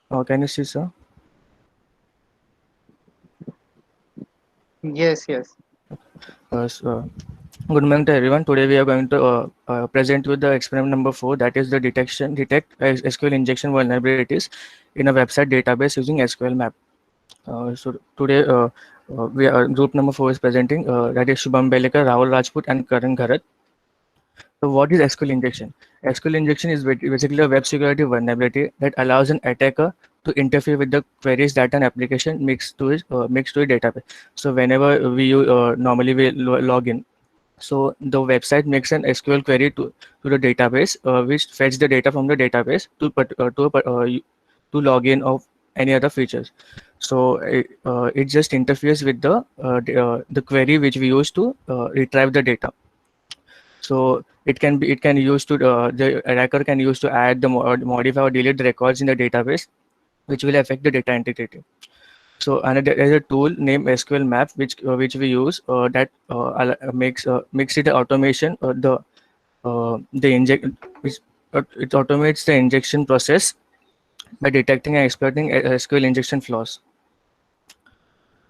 Can you see, sir? Yes, yes. So, good morning to everyone. Today we are going to present with the experiment number 4, that is the detect SQL injection vulnerabilities in a website database using SQL map. So today we are group number 4 is presenting, that is Shubham Belekar, Rahul Rajput, and Karan Gharat. So what is SQL injection? SQL injection is basically a web security vulnerability that allows an attacker to interfere with the queries that an application makes to a database. So whenever normally we log in, so the website makes an SQL query to the database, which fetch the data from the database to log in of any other features. So it just interferes with the query which we use to retrieve the data. So it can use to the attacker can use to add modify or delete the records in the database, which will affect the data integrity. So another there's a tool named SQL Map which we use that makes it automation the inject which it automates the injection process by detecting and exploiting SQL injection flaws.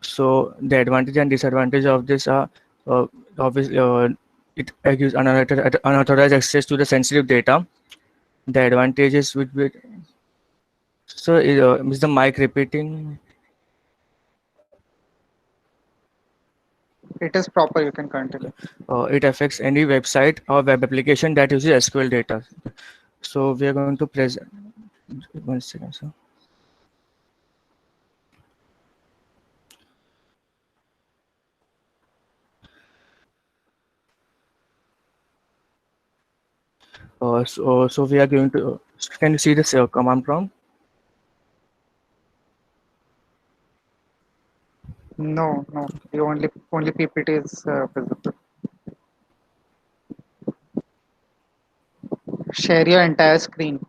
So the advantage and disadvantage of this are obviously it gives unauthorized access to the sensitive data. The advantages would be, so is the mic repeating? It is proper. You can Okay. continue. It affects any website or web application that uses SQL data. So we are going to present. One second, sir. So we are going to. Can you see this command prompt? No, no. The only PPT is visible. Share your entire screen.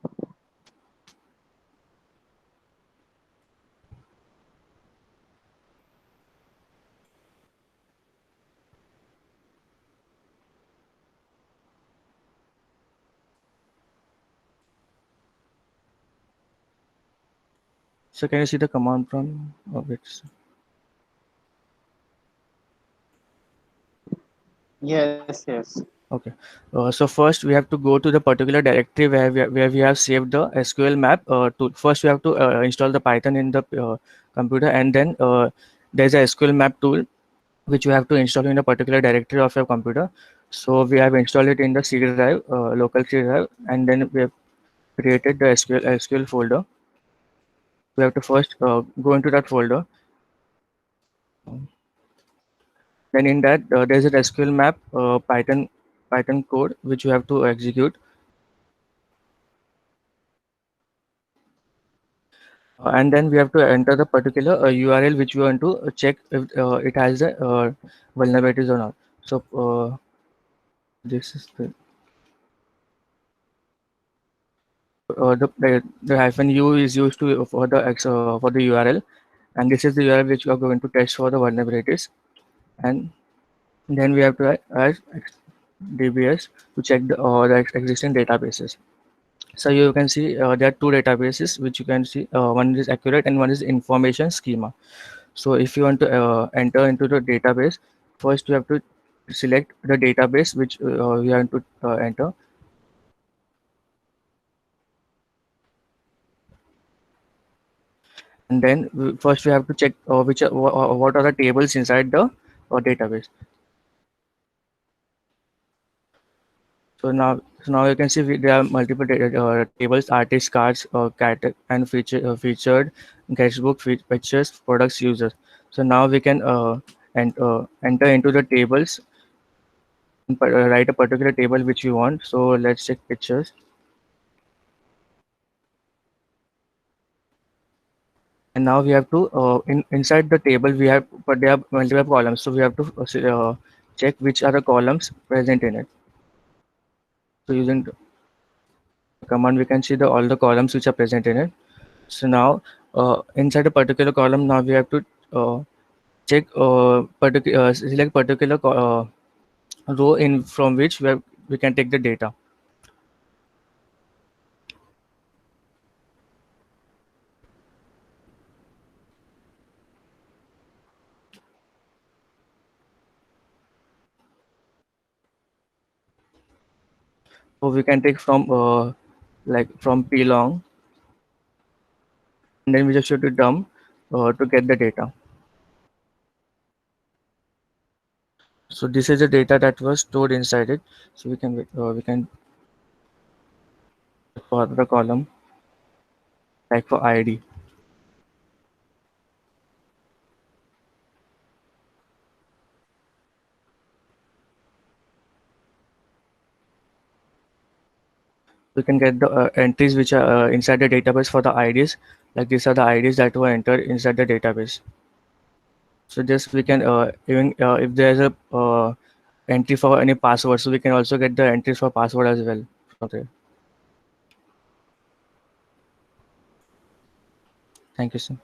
So can you see the command prompt of it? Yes, yes. Okay. So first we have to go to the particular directory where we have saved the SQL map tool. First we have to install the Python in the computer, and then there's a SQL map tool which you have to install in a particular directory of your computer. So we have installed it in the C drive, local C drive, and then we have created the SQL folder. We have to first go into that folder. Then in that there's an SQL map Python code which you have to execute. And then we have to enter the particular URL which we want to check if it has the vulnerabilities or not. So this is the hyphen u is used to for the URL, and this is the URL which we are going to test for the vulnerabilities. And then we have to add DBS to check the existing databases. So you can see there are two databases which you can see. One is accurate and one is information schema. So if you want to enter into the database, first you have to select the database which you want to enter, and then first we have to check what are the tables inside the database. So now you can see there are multiple tables: artist, cards, and featured, guestbook, pictures, products, users. So now we can enter into the tables and write a particular table which we want. So let's check pictures. And now we have to inside the table we have, but there are multiple columns, so we have to check which are the columns present in it. So using the command we can see all the columns which are present in it. So now inside a particular column, now we have to check select particular row in from which we can take the data. So we can take from like from plong, and then we just should do dump to get the data. So this is the data that was stored inside it. So we can for the column like for ID. We can get the entries which are inside the database for the IDs. Like these are the IDs that were entered inside the database. So just we can even if there's a entry for any password, so we can also get the entries for password as well from there. Thank you, sir.